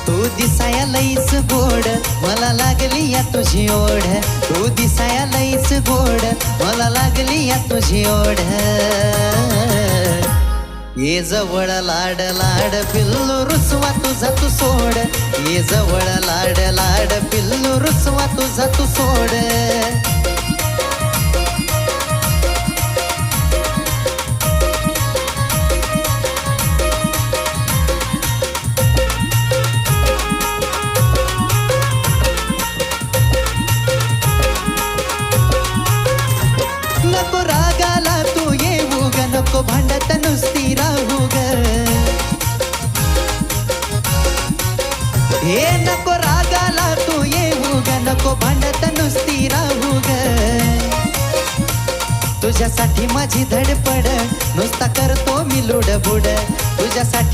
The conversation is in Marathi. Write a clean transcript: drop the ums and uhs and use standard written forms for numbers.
तू दिसाया लईच गोड मला लागली या तुझी ओढ तू दिसाया लईच गोड मला लागली या तुझी ओढ ये जवळ लाड लाड पिल्लू रुसवा तुझा तू सोड ये जवळ लाड लाड पिल्लू रुसवा तुझा तू सोड नको रागाला तू येऊ ग नको भांडत नुसती राहू ग हे नको रागाला तू येऊ ग नको भांडत नुसती राहू ग तुझ्यासाठी माझी धडपड नुसता करतो मी लुडबुड तुझ्यासाठी